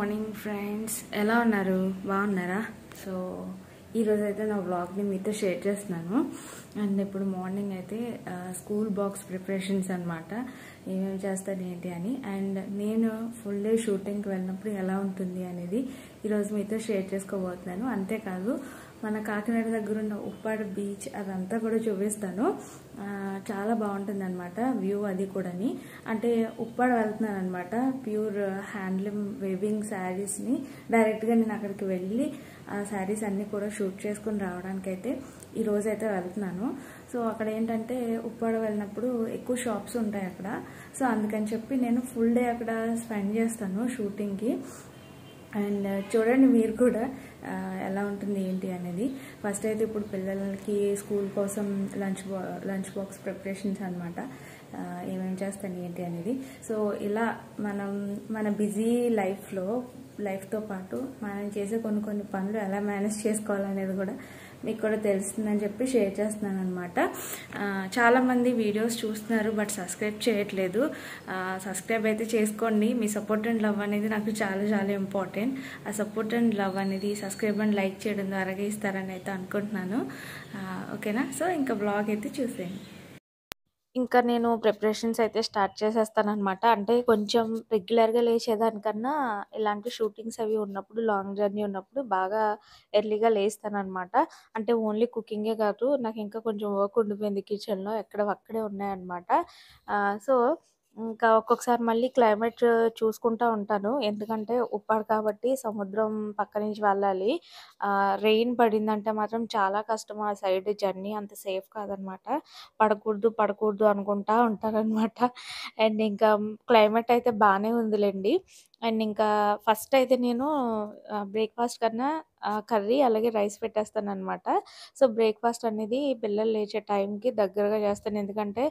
Morning friends, ఎలా ఉన్నారు? బాగున్నారా? సో ఈరోజు అయితే నా వ్లాగ్ని మీతో షేర్ చేస్తున్నాను. అండ్ ఇప్పుడు మార్నింగ్ అయితే స్కూల్ బాక్స్ ప్రిపరేషన్స్ అనమాట. ఏమేమి చేస్తాను ఏంటి అని. అండ్ నేను ఫుల్ డే షూటింగ్కి వెళ్ళినప్పుడు ఎలా ఉంటుంది అనేది ఈరోజు మీతో షేర్ చేసుకోబోతున్నాను. అంతేకాదు మన కాకినాడ దగ్గర ఉన్న ఉప్పాడ బీచ్ అదంతా కూడా చూపిస్తాను. చాలా బాగుంటుంది అనమాట వ్యూ అది కూడాని. అంటే ఉప్పాడ వెళ్తున్నాను అనమాట. ప్యూర్ హ్యాండ్లూమ్ వేవింగ్ శారీస్ని డైరెక్ట్గా నేను అక్కడికి వెళ్ళి ఆ శారీస్ అన్నీ కూడా షూట్ చేసుకుని రావడానికైతే ఈరోజైతే వెళ్తున్నాను. సో అక్కడ ఏంటంటే ఉప్పాడ వెళ్ళినప్పుడు ఎక్కువ షాప్స్ ఉంటాయి అక్కడ. సో అందుకని చెప్పి నేను ఫుల్ డే అక్కడ స్పెండ్ చేస్తాను షూటింగ్కి. అండ్ చూడండి మీరు కూడా ఎలా ఉంటుంది ఏంటి అనేది. ఫస్ట్ అయితే ఇప్పుడు పిల్లలకి స్కూల్ కోసం లంచ్ బాక్స్ ప్రిపరేషన్స్ అనమాట. ఏమేమి చేస్తాను ఏంటి అనేది. సో ఇలా మన బిజీ లైఫ్తో పాటు మనం చేసే కొన్ని పనులు ఎలా మేనేజ్ చేసుకోవాలనేది కూడా మీకు కూడా తెలుస్తుందని చెప్పి షేర్ చేస్తున్నాను అనమాట. చాలామంది వీడియోస్ చూస్తున్నారు బట్ సబ్స్క్రైబ్ చేయట్లేదు. సబ్స్క్రైబ్ అయితే చేసుకోండి. మీ సపోర్ట్ అండ్ లవ్ అనేది నాకు చాలా చాలా ఇంపార్టెంట్. ఆ సపోర్ట్ అండ్ లవ్ అనేది సబ్స్క్రైబ్ అండ్ లైక్ చేయడం ద్వారా ఇస్తారని అయితే అనుకుంటున్నాను. ఓకేనా? సో ఇంకా బ్లాగ్ అయితే చూసేయండి. ఇంకా నేను ప్రిపరేషన్స్ అయితే స్టార్ట్ చేసేస్తాను అనమాట. అంటే కొంచెం రెగ్యులర్గా లేచేదానికన్నా ఇలాంటి షూటింగ్స్ అవి ఉన్నప్పుడు, లాంగ్ జర్నీ ఉన్నప్పుడు బాగా ఎర్లీగా లేస్తాను అనమాట. అంటే ఓన్లీ కుకింగే కాదు, నాకు ఇంకా కొంచెం వర్క్ ఉండిపోయింది కిచెన్లో, అక్కడే ఉన్నాయన్నమాట. సో ఇంకా ఒక్కొక్కసారి మళ్ళీ క్లైమేట్ చూసుకుంటూ ఉంటాను. ఎందుకంటే ఉప్పాడు కాబట్టి సముద్రం పక్క నుంచి వెళ్ళాలి. రెయిన్ పడిందంటే మాత్రం చాలా కష్టం. ఆ సైడ్ జర్నీ అంత సేఫ్ కాదనమాట. పడకూడదు అనుకుంటా ఉంటారనమాట. అండ్ ఇంకా క్లైమేట్ అయితే బాగానే ఉందిలేండి. అండ్ ఇంకా ఫస్ట్ అయితే నేను బ్రేక్ఫాస్ట్ కన్నా కర్రీ అలాగే రైస్ పెట్టేస్తానమాట. సో బ్రేక్ఫాస్ట్ అనేది పిల్లలు లేచే టైంకి దగ్గరగా చేస్తాను. ఎందుకంటే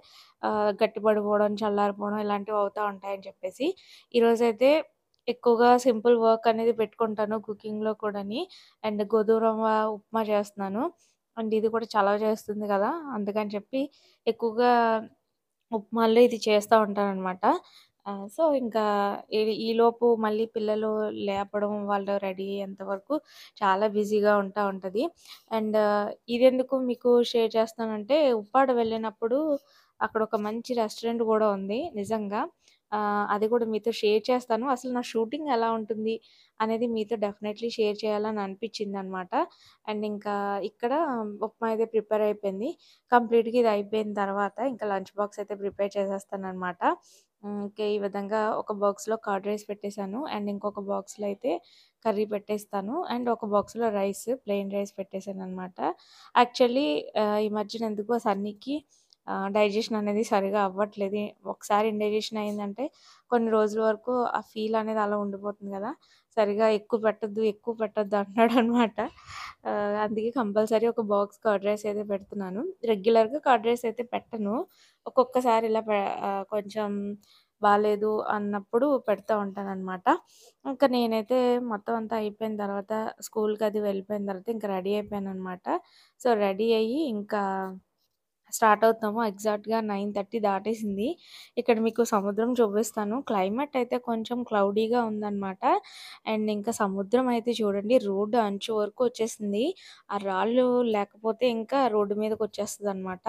గట్టిపడిపోవడం, చల్లారిపోవడం ఇలాంటివి అవుతూ ఉంటాయని చెప్పేసి. ఈరోజైతే ఎక్కువగా సింపుల్ వర్క్ అనేది పెట్టుకుంటాను కుకింగ్లో కూడాని. అండ్ గోధుమ రవ్వ ఉప్మా చేస్తున్నాను. అండ్ ఇది కూడా చలవ చేస్తుంది కదా, అందుకని చెప్పి ఎక్కువగా ఉప్మాల్లో ఇది చేస్తూ ఉంటానన్నమాట. సో ఇంకా ఈలోపు మళ్ళీ పిల్లలు లేపడం, వాళ్ళు రెడీ అయ్యేంత వరకు చాలా బిజీగా ఉంటుంది. అండ్ ఇదెందుకు మీకు షేర్ చేస్తానంటే, ఉప్పాడ వెళ్ళినప్పుడు అక్కడ ఒక మంచి రెస్టారెంట్ కూడా ఉంది నిజంగా. అది కూడా మీతో షేర్ చేస్తాను. అసలు నా షూటింగ్ ఎలా ఉంటుంది అనేది మీతో డెఫినెట్లీ షేర్ చేయాలని అనిపించిందనమాట. అండ్ ఇంకా ఇక్కడ ఉప్మా అయితే ప్రిపేర్ అయిపోయింది. కంప్లీట్‌గా ఇది అయిపోయిన తర్వాత ఇంకా లంచ్ బాక్స్ అయితే ప్రిపేర్ చేసేస్తాననమాట. ఓకే. ఈ విధంగా ఒక బాక్స్‌లో కర్డ్ రైస్ పెట్టేసాను. అండ్ ఇంకొక బాక్స్‌లో అయితే కర్రీ పెట్టేస్తాను. అండ్ ఒక బాక్స్‌లో ప్లెయిన్ రైస్ పెట్టేసాననమాట. యాక్చువల్లీ ఈ మధ్యన ఎందుకో సన్నీకి డైజెషన్ అనేది సరిగా అవ్వట్లేదు. ఒకసారి ఇండైజెషన్ అయిందంటే కొన్ని రోజుల వరకు ఆ ఫీల్ అనేది అలా ఉండిపోతుంది కదా! సరిగా ఎక్కువ పెట్టొద్దు అంటున్నాడనమాట. అందుకే కంపల్సరీ ఒక బాక్స్ కర్డ్ రైస్ అయితే పెడుతున్నాను. రెగ్యులర్‌గా కర్డ్ రైస్ అయితే పెట్టను. ఒక్కొక్కసారి ఇలా కొంచెం బాలేదు అన్నప్పుడు పెడతా ఉంటాననమాట. ఇంకా నేనైతే మొత్తం అంతా అయిపోయిన తర్వాత స్కూల్‌కి అది వెళ్ళిపోయిన తర్వాత ఇంకా రెడీ అయిపోయాననమాట. సో రెడీ అయ్యి ఇంకా స్టార్ట్ అవుతాము. ఎగ్జాక్ట్‌గా 9:30 దాటేసింది. ఇక్కడ మీకు సముద్రం చూపిస్తాను. క్లైమేట్ అయితే కొంచెం క్లౌడీగా ఉందనమాట. అండ్ ఇంకా సముద్రం అయితే చూడండి రోడ్డు అంచు వరకు వచ్చేసింది. ఆ రాళ్ళు లేకపోతే ఇంకా రోడ్డు మీదకొచ్చేస్తదనమాట.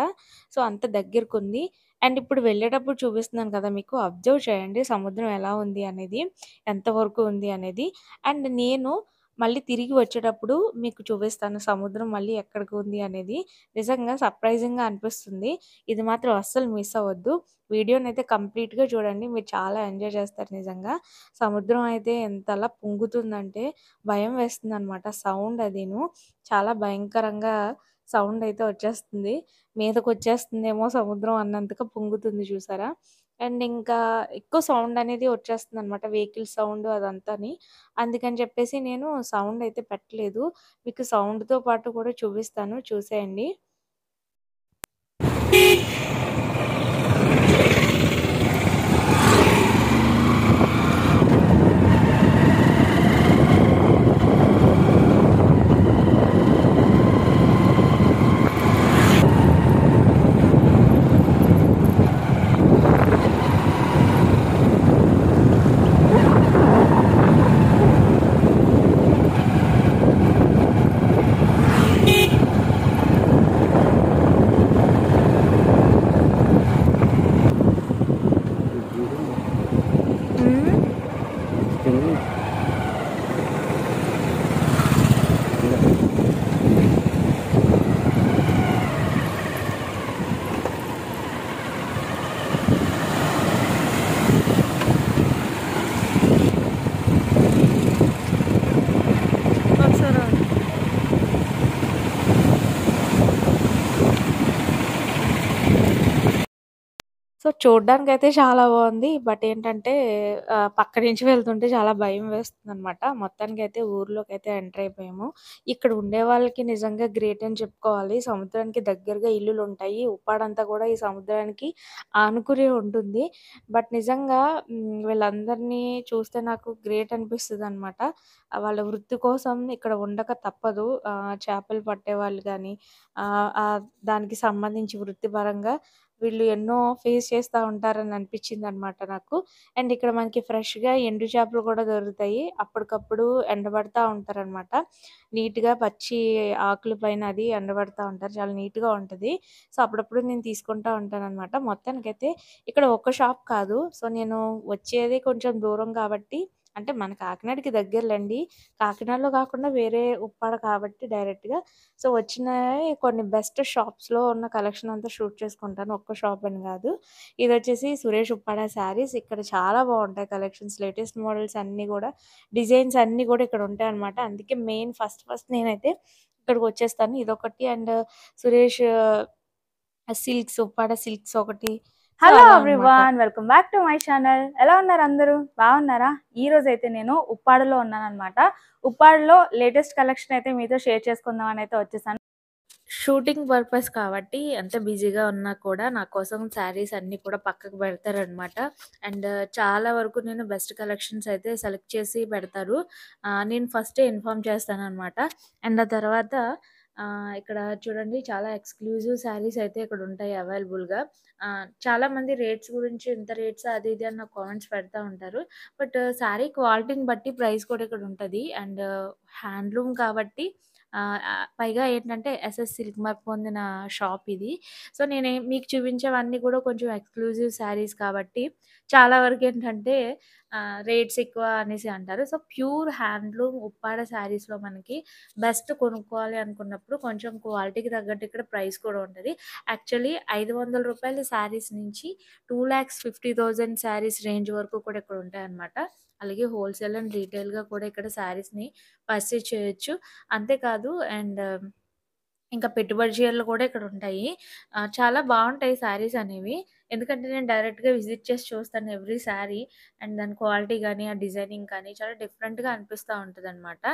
సో అంత దగ్గరకుంది. అండ్ ఇప్పుడు వెళ్ళేటప్పుడు చూపిస్తున్నాను కదా మీకు, అబ్జర్వ్ చేయండి సముద్రం ఎలా ఉంది అనేది, ఎంత వరకు ఉంది అనేది. అండ్ నేను మళ్ళీ తిరిగి వచ్చేటప్పుడు మీకు చూపిస్తాను సముద్రం మళ్ళీ ఎక్కడికి ఉంది అనేది. నిజంగా సర్ప్రైజింగ్‌గా అనిపిస్తుంది. ఇది మాత్రం అస్సలు మిస్ అవ్వద్దు. వీడియోనైతే కంప్లీట్‌గా చూడండి. మీరు చాలా ఎంజాయ్ చేస్తారు నిజంగా. సముద్రం అయితే ఎంతలా పొంగుతుందంటే భయం వేస్తుందనమాట. సౌండ్ అదీను చాలా భయంకరంగా సౌండ్ అయితే వచ్చేస్తుంది. మీదకొచ్చేస్తుందేమో సముద్రం అన్నంతగా పొంగుతుంది చూసారా? అండ్ ఇంకా ఎక్కువ సౌండ్ అనేది వచ్చేస్తుందనమాట. Vehicle sound అదంతాని. అందుకని చెప్పేసి నేను సౌండ్ అయితే పెట్టలేదు. మీకు సౌండ్‌తో పాటు కూడా చూపిస్తాను, చూసేయండి. చూడ్డానికైతే చాలా బావుంది. బట్ ఏంటంటే పక్క నుంచి వెళ్తుంటే చాలా భయం వేస్తుందనమాట. మొత్తానికైతే ఊర్లోకైతే ఎంటర్ అయిపోయాము. ఇక్కడ ఉండే వాళ్ళకి నిజంగా గ్రేట్ అని చెప్పుకోవాలి. సముద్రానికి దగ్గరగా ఇల్లులుంటాయి. ఉప్పాడంతా కూడా ఈ సముద్రానికి ఆనుకునే ఉంటుంది. బట్ నిజంగా వీళ్ళందరినీ చూస్తే నాకు గ్రేట్ అనిపిస్తదనమాట. వాళ్ళ వృత్తి కోసం ఇక్కడ ఉండక తప్పదు. చేపలు పట్టేవాళ్ళు గానీ, దానికి సంబంధించి వృత్తిపరంగా వీళ్ళు ఎన్నో ఫేస్ చేస్తా ఉంటారని అనిపించిందనమాట నాకు. అండ్ ఇక్కడ మనకి ఫ్రెష్‌గా ఎండు చేపలు కూడా దొరుకుతాయి. అప్పటికప్పుడు ఎండబెడతా ఉంటారనమాట. నీట్‌గా పచ్చి ఆకుల పైన అది ఎండబెడతా ఉంటారు. చాలా నీట్‌గా ఉంటది. సో, అప్పుడప్పుడు నేను తీసుకుంటా ఉంటాననమాట. మొత్తానికైతే ఇక్కడ ఒక్క షాప్ కాదు. సో, నేను వచ్చేది కొంచెం దూరం కాబట్టి అంటే మన కాకినాడకి దగ్గరలెండి. కాకినాడలో కాకుండా వేరే ఉప్పాడ కాబట్టి డైరెక్ట్‌గా సో, వచ్చినయి కొన్ని బెస్ట్ షాప్స్‌లో ఉన్న కలెక్షన్ అంతా షూట్ చేసుకుంటాను. ఒక్క షాప్ అని గాదు. ఇదొచ్చేసి సురేష్ ఉప్పాడ శారీస్. ఇక్కడ చాలా బావుంటాయి కలెక్షన్స్. లేటెస్ట్ మోడల్స్ అన్నీ గూడా, డిజైన్స్ అన్నీ గూడా ఇక్కడ ఉంటాయన్నమాట. అందుకే మెయిన్ ఫస్ట్ ఫస్ట్ నేనైతే ఇక్కడికొచ్చేస్తాను. ఇదొకటి and Suresh silks, Uppada silks ఒకటి. సో, హలో అలా అనమాట. Everyone welcome back to my channel. ఎలా ఉన్నారు అందరూ? బాగున్నారా? ఈ రోజు అయితే నేను ఉప్పాడలో ఉన్నానన్నమాట. ఉప్పాడలో లేటెస్ట్ కలెక్షన్ అయితే మీతో షేర్ చేసుకుందాం అని అయితే వచ్చేసాను. షూటింగ్ పర్పస్ కాబట్టి ఎంత బిజీగా ఉన్నా కూడా నా కోసం శారీస్ అన్నీ కూడా పక్కకు పెడతారనమాట. అండ్ చాలా వరకు నేను బెస్ట్ కలెక్షన్స్ అయితే సెలెక్ట్ చేసి పెడతారు. నేను ఫస్టే ఇన్ఫార్మ్ చేస్తాననమాట. అండ్ ఆ తర్వాత ఇక్కడ చూడండి చాలా ఎక్స్‌క్లూజివ్ శారీస్ అయితే ఇక్కడ ఉంటాయి అవైలబుల్‌గా. చాలామంది రేట్స్ గురించి ఇంత రేట్సా అది ఇది అని నాకు కామెంట్స్ పెడతా ఉంటారు. బట్ శారీ క్వాలిటీని బట్టి ప్రైస్ కూడా ఇక్కడ ఉంటది. అండ్ హ్యాండ్లూమ్ కాబట్టి పైగా ఏంటంటే ఎస్ఎస్ సిల్క్ మార్క్ పొందిన షాప్ ఇది. సో, మీకు చూపించేవన్నీ కూడా కొంచెం ఎక్స్‌క్లూజివ్ శారీస్ కాబట్టి చాలా వరకేంటంటే రేట్స్ ఎక్కువ అనేసి అంటారు. సో, ప్యూర్ హ్యాండ్లూమ్ ఉప్పాడ శారీస్‌లో మనకి బెస్ట్ కొనుక్కోవాలి అనుకున్నప్పుడు కొంచెం క్వాలిటీకి తగ్గట్టు ఇక్కడ ప్రైస్ కూడా ఉంటది. యాక్చువల్లీ రూ. 500 శారీస్ నుంచి 2,50,000 శారీస్ రేంజ్ వరకు కూడా ఇక్కడ ఉంటాయన్నమాట. అలాగే హోల్‌సేల్ అండ్ రీటైల్‌గా కూడా ఇక్కడ శారీస్‌ని పర్చేజ్ చేయొచ్చు. అంతే కాదు అండ్ ఇంకా పెట్టుబడి చీరలు కూడా ఇక్కడుంటాయి. చాలా బావుంటాయి శారీస్ అనేవి. ఎందుకంటే నేను డైరెక్ట్‌గా విజిట్ చేసి చూస్తాను ఎవ్రీ శారీ. అండ్ దాని క్వాలిటీ గాని, ఆ డిజైనింగ్ కానీ చాలా డిఫరెంట్‌గా అనిపిస్తా ఉంటదనమాట.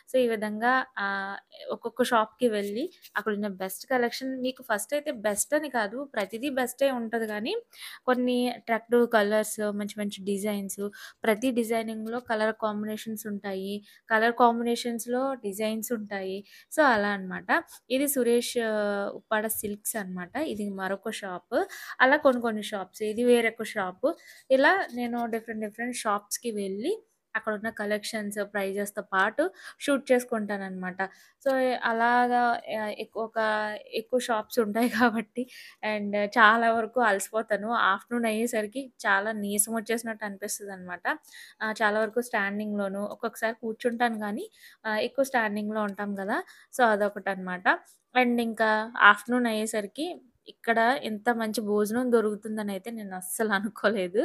సో, ఈ విధంగా ఆహ్, ఒక్కొక్క షాప్‌కి వెళ్ళి అక్కడున్న బెస్ట్ కలెక్షన్ మీకు ఫస్ట్ అయితే బెస్ట్ అని కాదు ప్రతిదీ బెస్టే ఉంటది గానీ, కొన్ని అట్రాక్టివ్ కలర్స్, మంచి మంచి డిజైన్స్, ప్రతి డిజైనింగ్‌లో కలర్ కాంబినేషన్స్ ఉంటాయి. కలర్ కాంబినేషన్స్‌లో డిజైన్స్ ఉంటాయి. సో, అలా అనమాట. ఇది సురేష్ ఉప్పాడ సిల్క్స్ అనమాట. ఇది మరొక షాపు. అలా కొన్ని కొన్ని షాప్స్. ఇది వేరొక షాపు. ఇలా నేను డిఫరెంట్ డిఫరెంట్ షాప్స్‌కి వెళ్ళి అక్కడున్న కలెక్షన్స్, ప్రైజెస్‌తో పాటు షూట్ చేసుకుంటాననమాట. సో, అలాగా ఎక్కువ షాప్స్ ఉంటాయి కాబట్టి అండ్ చాలా వరకు అలసిపోతాను. ఆఫ్టర్‌నూన్ అయ్యేసరికి చాలా నీరసం వచ్చేసినట్టు అనిపిస్తదనమాట. చాలా వరకు స్టాండింగ్‌లోను ఒక్కొక్కసారి కూర్చుంటాను గానీ ఎక్కువ స్టాండింగ్‌లో ఉంటాం గదా! సో, అదొకటనమాట. అండ్ ఇంకా ఆఫ్టర్‌నూన్ అయ్యేసరికి ఇక్కడ ఇంత మంచి భోజనం దొరుకుతుందనైతే నేను అస్సలు అనుకోలేదు.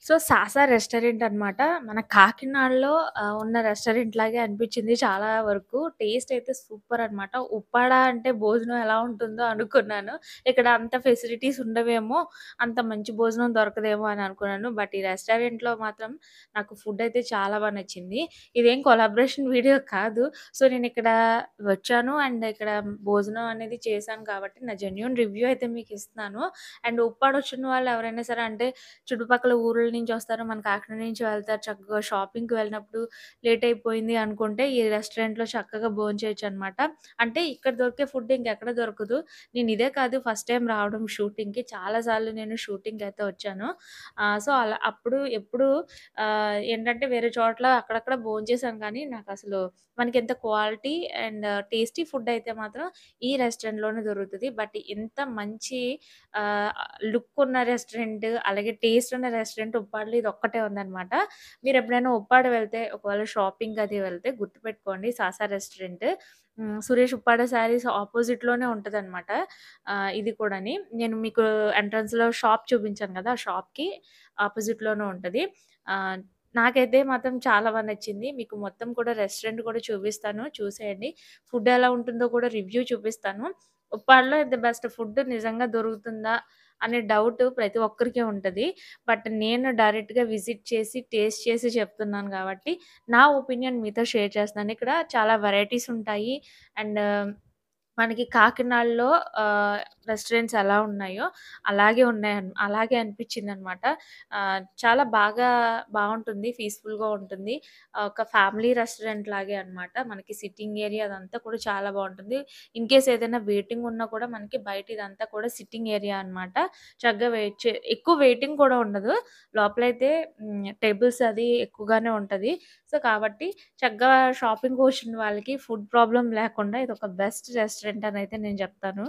సో, 'సాసా' రెస్టారెంట్ అనమాట. మన కాకినాడలో ఉన్న రెస్టారెంట్ లాగే అనిపించింది చాలా వరకు. టేస్ట్ అయితే సూపర్ అనమాట. ఉప్పాడ అంటే భోజనం ఎలా ఉంటుందో అనుకున్నాను. ఇక్కడ అంత ఫెసిలిటీస్ ఉండవేమో, అంత మంచి భోజనం దొరకదేమో అని అనుకున్నాను. బట్ ఈ రెస్టారెంట్‌లో మాత్రం నాకు ఫుడ్ అయితే చాలా నచ్చింది. ఇదేం కొలాబరేషన్ వీడియో కాదు. సో, నేనిక్కడ వచ్చాను అండ్ ఇక్కడ భోజనం అనేది చేశాను కాబట్టి నా జెన్యూన్ రివ్యూ అయితే మీకిస్తున్నాను. అండ్ ఉప్పాడొచ్చిన వాళ్ళు ఎవరైనా సరే అంటే చుట్టుపక్కల ఊర్ల నుంచి వస్తారు. మన కాకినాడ నుంచి వెళ్తారు. చక్కగా షాపింగ్‌కి వెళ్ళినప్పుడు లేట్ అయిపోయింది అనుకుంటే, ఈ రెస్టారెంట్‌లో చక్కగా భోంచేయొచ్చనమాట. అంటే ఇక్కడ దొరికే ఫుడ్ ఇంకెక్కడ దొరకదు. నేను ఇదే కాదు ఫస్ట్ టైమ్ రావడం షూటింగ్‌కి. చాలా సార్లు నేను షూటింగ్‌కయితే వచ్చాను. సో, అలా అప్పుడు ఎప్పుడు ఏంటంటే వేరే చోట్ల అక్కడక్కడ భోంచేశాను కానీ, నాకసలు మనకింత క్వాలిటీ అండ్ టేస్టీ ఫుడ్ అయితే మాత్రం ఈ రెస్టారెంట్‌లోనే దొరుకుతది. బట్ ఇంత మంచి ఆహ్, లుక్ ఉన్న రెస్టారెంట్, అలాగే టేస్ట్ ఉన్న రెస్టారెంట్ ఉప్పాడలో ఇదొక్కటే ఉందనమాట. మీరెప్పుడైనా ఉప్పాడ వెళ్తే, ఒకవేళ షాపింగ్‌కి అది వెళ్తే గుర్తుపెట్టుకోండి 'సాసా' రెస్టారెంట్. సురేష్ ఉప్పాడ శారీస్ అపోజిట్‌లోనే ఉంటదనమాట. ఇది కూడాని. నేను మీకు ఎంట్రన్స్‌లో షాప్ చూపించాను గదా! ఆ షాప్‌కి అపోజిట్‌లోనే ఉంటది. ఆహ్, నాకైతే మాత్రం చాలా నచ్చింది. మీకు మొత్తం కూడా రెస్టారెంట్ కూడా చూపిస్తాను. చూసేయండి. ఫుడ్ ఎలా ఉంటుందో కూడా రివ్యూ చూపిస్తాను. ఉప్పాడలో ది బెస్ట్ ఫుడ్ నిజంగా దొరుకుతుందా? అనే డౌట్ ప్రతి ఒక్కరికి ఉంటది. బట్ నేను డైరెక్ట్‌గా విజిట్ చేసి, టేస్ట్ చేసి చెప్తున్నాను గాబట్టి, నా ఒపీనియన్ మీతో షేర్ చేస్తున్నాను. ఇక్కడ చాలా వెరైటీస్ ఉంటాయి. అండ్ మనకి కాకినాడలో ఆహ్, రెస్టారెంట్స్ ఎలా ఉన్నాయో అలాగే అనిపించిందనమాట. చాలా బావుంటుంది. పీస్‌ఫుల్‌గా ఉంటుంది. ఒక ఫ్యామిలీ రెస్టారెంట్ లాగే అనమాట. మనకి సిట్టింగ్ ఏరియా అదంతా కూడా చాలా బావుంటుంది. ఇన్‌కేస్ ఏదైనా వెయిటింగ్ ఉన్నా కూడా మనకి బయట ఇదంతా కూడా సిట్టింగ్ ఏరియా అనమాట. చక్కగా ఎక్కువ వెయిటింగ్ కూడా ఉండదు. లోపలైతే టేబుల్స్ అది ఎక్కువగానే ఉంటది. సో, కాబట్టి చక్కగా షాపింగ్‌కొచ్చిన వాళ్ళకి ఫుడ్ ప్రాబ్లమ్ లేకుండా ఇదొక బెస్ట్ రెస్టారెంట్ అనైతే నేను జెప్తాను.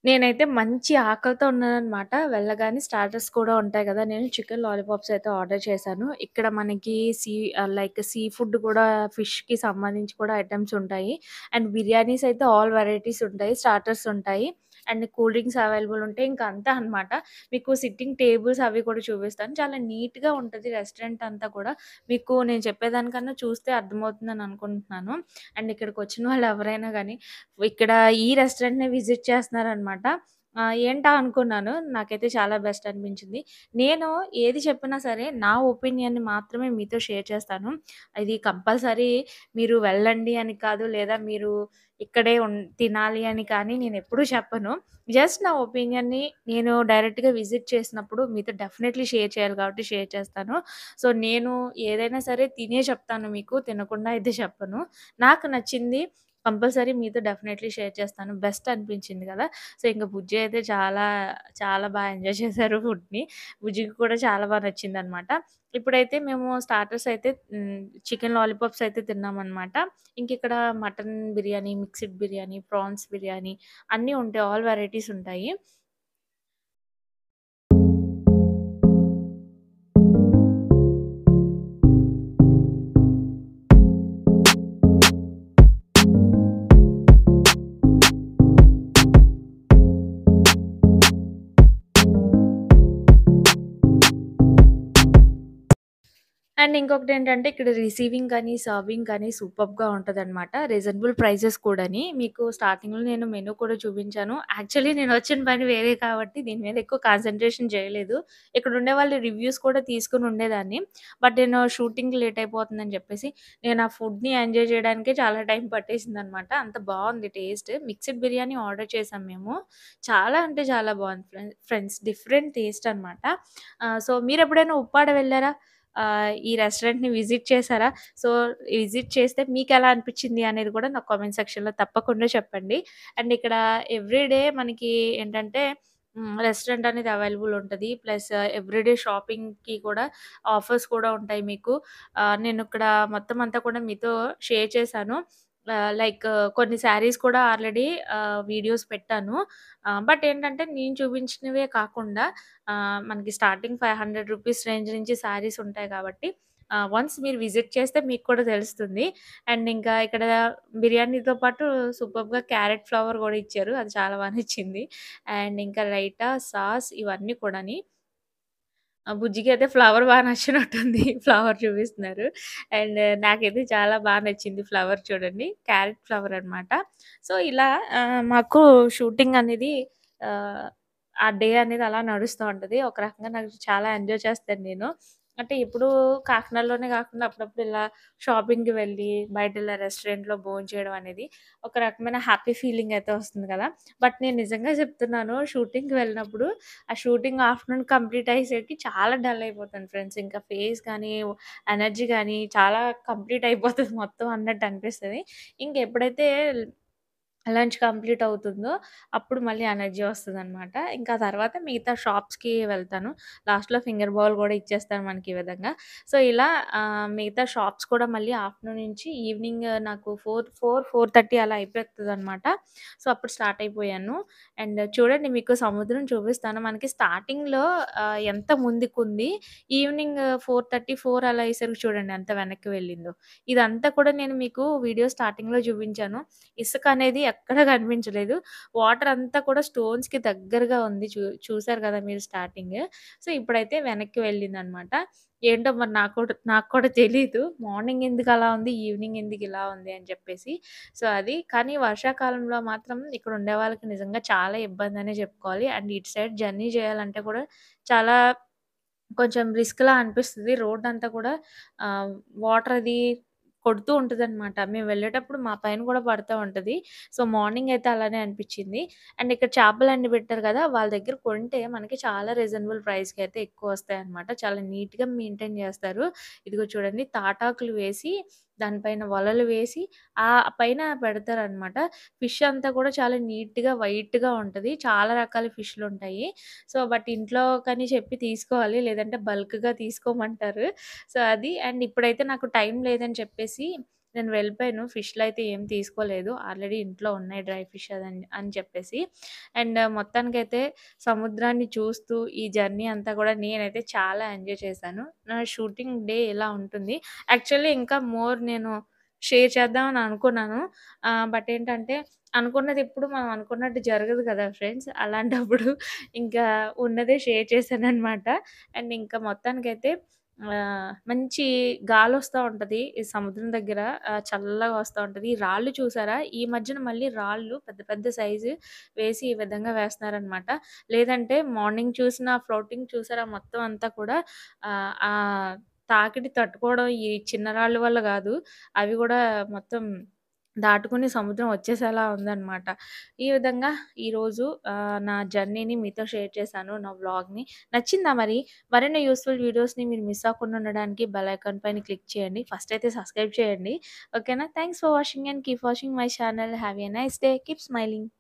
నేనైతే మంచి ఆకలితో ఉన్నాననమాట. వెళ్ళగానే స్టార్టర్స్ కూడా ఉంటాయి గదా! నేను చికెన్ లాలీపాప్స్ అయితే ఆర్డర్ చేశాను. ఇక్కడ మనకి లైక్ సీ ఫుడ్ కూడా ఫిష్‌కి సంబంధించి కూడా ఐటెమ్స్ ఉంటాయి. అండ్ బిర్యానీస్ అయితే ఆల్ వెరైటీస్ ఉంటాయి. స్టార్టర్స్ ఉంటాయి. అండ్ కూల్ డ్రింక్స్ అవైలబుల్ ఉంటాయి. ఇంకా అంతా అనమాట. మీకు సిట్టింగ్ టేబుల్స్ అవి కూడా చూపిస్తాను. చాలా నీట్‌గా ఉంటది రెస్టారెంట్ అంతా కూడా. మీకు నేను చెప్పేదానికన్నా చూస్తే అర్థమవుతుందని అనుకుంటున్నాను. అండ్ ఇక్కడికొచ్చిన వాళ్ళు ఎవరైనా గాని ఇక్కడ ఈ రెస్టారెంట్‌నే విజిట్ చేస్తున్నారనమాట. ఏంటా అనుకున్నాను. నాకైతే చాలా బెస్ట్ అనిపించింది. నేను ఏది చెప్పినా సరే నా ఒపీనియన్‌ని మాత్రమే మీతో షేర్ చేస్తాను. ఇది కంపల్సరీ మీరు వెళ్ళండి అని కాదు, లేదా మీరు ఇక్కడే తినాలి అని కానీ నేనెప్పుడూ చెప్పను. జస్ట్ నా ఒపీనియన్‌ని నేను డైరెక్ట్‌గా విజిట్ చేసినప్పుడు మీతో డెఫినైట్‌లీ షేర్ చేయాలి కాబట్టి షేర్ చేస్తాను. సో, నేను ఏదైనా సరే తినే చెప్తాను మీకు. తినకుండా అయితే చెప్పను. నాకు నచ్చింది కంపల్సరీ మీతో డెఫినైట్‌లీ షేర్ చేస్తాను. బెస్ట్ అనిపించింది గదా! సో, ఇంక బుజ్జి అయితే చాలా ఎంజాయ్ చేశారు ఫుడ్‌ని. బుజ్జికి కూడా చాలా నచ్చిందనమాట. ఇప్పుడైతే మేము స్టార్టర్స్ అయితే చికెన్ లాలీపాప్స్ అయితే తిన్నామనమాట. ఇంకిక్కడ mutton biryani, mixed biryani, prawns biryani అన్నీ ఉంటాయి. ఆల్ వెరైటీస్ ఉంటాయి. అండ్ ఇంకొకటేంటంటే ఇక్కడ రిసీవింగ్ కానీ, సర్వింగ్ కానీ సూపర్బ్‌గా ఉంటదనమాట. రీజనబుల్ ప్రైజెస్ కూడాని. మీకు స్టార్టింగ్‌లో నేను మెనూ కూడా చూపించాను. యాక్చువల్లీ నేనొచ్చిన పని వేరే కాబట్టి దీని మీద ఎక్కువ కాన్సంట్రేషన్ చేయలేదు. ఇక్కడ ఉండేవాళ్ళ రివ్యూస్ కూడా తీసుకొని ఉండేదాన్ని. బట్ నేను షూటింగ్‌కి లేట్ అయిపోతుందని చెప్పేసి నేను ఆ ఫుడ్‌ని ఎంజాయ్ చేయడానికే చాలా టైం పట్టేసిందనమాట. అంత బావుంది టేస్ట్. మిక్స్డ్ బిర్యానీ ఆర్డర్ చేసాం మేము. చాలా అంటే చాలా బావుంది ఫ్రెండ్స్. డిఫరెంట్ టేస్ట్ అనమాట. సో, మీరెప్పుడైనా ఉప్పాడ వెళ్లారా? ఈ రెస్టారెంట్‌ని విజిట్ చేసారా? సో, విజిట్ చేస్తే మీకెలా అనిపిచ్చింది అనేది కూడా నాకు కామెంట్ సెక్షన్‌లో తప్పకుండా చెప్పండి. అండ్ ఇక్కడ ఎవ్రీడే మనకి ఏంటంటే రెస్టారెంట్ అనేది అవైలబుల్ ఉంటది. ప్లస్ ఎవ్రీడే షాపింగ్‌కి కూడా ఆఫర్స్ కూడా ఉంటాయి మీకు. నేనిక్కడ మొత్తం అంతా కూడా మీతో షేర్ చేశాను. లైక్ కొన్ని శారీస్ కూడా ఆల్రెడీ వీడియోస్ పెట్టాను. బట్ ఏంటంటే నేను చూపించినవే కాకుండా మనకి స్టార్టింగ్ రూ. 500 రేంజ్ నుంచి శారీస్ ఉంటాయి కాబట్టి వన్స్ మీరు విజిట్ చేస్తే మీకు కూడా తెలుస్తుంది. అండ్ ఇంకా ఇక్కడ బిర్యానీతో పాటు సూపర్బ్‌గా క్యారెట్ ఫ్లవర్ గూడా ఇచ్చారు. అది చాలా నచ్చింది. అండ్ ఇంకా రైతా, సాస్ ఇవన్నీ కూడాని. బుజ్జికి అయితే ఫ్లవర్ నచ్చినట్టుంది. ఫ్లవర్ చూపిస్తున్నారు. అండ్ నాకైతే చాలా నచ్చింది ఫ్లవర్ చూడండి. క్యారెట్ ఫ్లవర్ అనమాట. సో, ఇలా మాకు షూటింగ్ అనేది ఆహ్, ఆ డే అనేది అలా నడుస్తూ ఉంటది. ఒక రకంగా నాకు చాలా ఎంజాయ్ చేస్తాను నేను. అంటే ఎప్పుడూ కాకినాడలోనే కాకుండా అప్పుడప్పుడు ఇలా షాపింగ్‌కి వెళ్ళి, బయటిలా రెస్టారెంట్‌లో భోంచేయడం అనేది ఒక రకమైన హ్యాపీ ఫీలింగ్ అయితే వస్తుంది కదా! బట్ నేను నిజంగా చెప్తున్నాను షూటింగ్‌కి వెళ్ళినప్పుడు ఆ షూటింగ్ ఆఫ్టర్‌నూన్ కంప్లీట్ అయ్యేసరికి చాలా డల్ అయిపోతాను ఫ్రెండ్స్. ఇంకా ఫేస్ గానీ, ఎనర్జీ గానీ చాలా కంప్లీట్ అయిపోతది మొత్తం అన్నట్టు అనిపిస్తది. ఇంకెప్పుడైతే లంచ్ కంప్లీట్ అవుతుందో అప్పుడు మళ్ళీ ఎనర్జీ వస్తదనమాట. ఇంకా తర్వాత మిగతా షాప్స్‌కి వెళ్తాను. లాస్ట్‌లో ఫింగర్ బౌల్ గూడా ఇచ్చేస్తారు మనకి ఈ విధంగా. సో, ఇలా మిగతా షాప్స్ కూడా మళ్ళీ ఆఫ్టర్‌నూన్ నుంచి ఈవినింగ్ నాకు 4:30 అలా అయిపోతదనమాట. సో, అప్పుడు స్టార్ట్ అయిపోయాను. అండ్ చూడండి మీకు సముద్రం చూపిస్తాను. మనకి స్టార్టింగ్‌లో ఎంత ముందుకుంది. ఈవినింగ్ 4:30, 4 అలా అయ్యేసరికి చూడండి ఎంత వెనక్కి వెళ్ళిందో. ఇదంతా కూడా నేను మీకు వీడియో స్టార్టింగ్‌లో చూపించాను. ఇసుక అనేది ఎక్కడ కనిపించలేదు. వాటర్ అంతా కూడా స్టోన్స్‌కి దగ్గరగా ఉంది. చూసారు కదా మీరు స్టార్టింగ్. సో, ఇప్పుడైతే వెనక్కి వెళ్ళిందనమాట. ఏంటో మరి నాకు కూడా తెలీదు. మార్నింగ్ ఎందుకు అలా ఉంది, ఈవినింగ్ ఎందుకు ఇలా ఉంది అని చెప్పేసి. సో, అది. కానీ వర్షాకాలంలో మాత్రం ఇక్కడ ఉండే వాళ్ళకి నిజంగా చాలా ఇబ్బందనే చెప్పుకోవాలి. అండ్ ఇటు సైడ్ జర్నీ చేయాలంటే కూడా చాలా కొంచెం రిస్క్‌లా అనిపిస్తది. రోడ్డంతా కూడా ఆహ్, వాటర్ అది కొడుతూ ఉంటదనమాట. మేము వెళ్ళేటప్పుడు మా పైన కూడా పడతా ఉంటది. సో, మార్నింగ్ అయితే అలానే అనిపిచ్చింది. అండ్ ఇక్కడ చేపలన్నీ పెట్టారు కదా! వాళ్ళ దగ్గర కొంటే మనకి చాలా రీజనబుల్ ప్రైస్‌కి అయితే ఎక్కువొస్తాయన్నమాట. చాలా నీట్‌గా మెయింటైన్ చేస్తారు. ఇదిగో చూడండి తాటాకులు వేసి, దానిపైన వలలు వేసి, పైన పెడతారనమాట. ఫిష్ అంతా కూడా చాలా నీట్‌గా, వైట్‌గా ఉంటది. చాలా రకాల ఫిష్‌లుంటాయి. సో, బట్ ఇంట్లోకని చెప్పి తీసుకోవాలి. లేదంటే బల్క్‌గా తీసుకోమంటారు. సో, అది. అండ్ ఇప్పుడైతే నాకు టైం లేదని చెప్పేసి నేను వెళ్ళిపోయాను. ఫిష్‌లయితే ఏం తీసుకోలేదు. ఆల్రెడీ ఇంట్లో ఉన్నాయి డ్రై ఫిష్ అని చెప్పేసి. అండ్ మొత్తానికైతే సముద్రాన్ని చూస్తూ ఈ జర్నీ అంతా కూడా నేనైతే చాలా ఎంజాయ్ చేశాను. నా షూటింగ్ డే ఇలా ఉంటుంది. యాక్చువల్లీ ఇంకా మోర్ నేను షేర్ చేద్దామని అనుకున్నాను. బట్ ఏంటంటే అనుకున్నది ఎప్పుడు మనం అనుకున్నట్టు జరగదు కదా ఫ్రెండ్స్. అలాంటప్పుడు ఇంకా ఉన్నదే షేర్ చేశాననమాట. అండ్ ఇంకా మొత్తానికైతే మంచి గాలొస్తా ఉంటది. ఈ సముద్రం దగ్గర చల్లగా వస్తా ఉంటది. ఈ రాళ్ళు చూసారా? ఈ మధ్యన మళ్ళీ రాళ్ళు పెద్ద పెద్ద సైజు వేసి ఈ విధంగా వేస్తున్నారనమాట. లేదంటే మార్నింగ్ చూసిన ఫ్లోటింగ్ చూసారా మొత్తం అంతా కూడా తాకిడి తట్టుకోవడం ఈ చిన్న రాళ్ళ వల్ల గాదు. అవి గూడా మొత్తం దాటుకొని సముద్రం వచ్చేసేలా ఉందనమాట. ఈ విధంగా ఈరోజు నా జర్నీని మీతో షేర్ చేశాను. నా వ్లాగ్‌ని. నచ్చిందా మరి? మరిన్ని యూజ్‌ఫుల్ వీడియోస్‌ని మీరు మిస్ అవ్వకుండా ఉండడానికి బెల్ ఐకాన్ పైన క్లిక్ చేయండి. ఫస్ట్ అయితే సబ్స్క్రైబ్ చేయండి. ఓకేనా? Thanks for watching and keep watching my channel. Have a nice day. Keep smiling.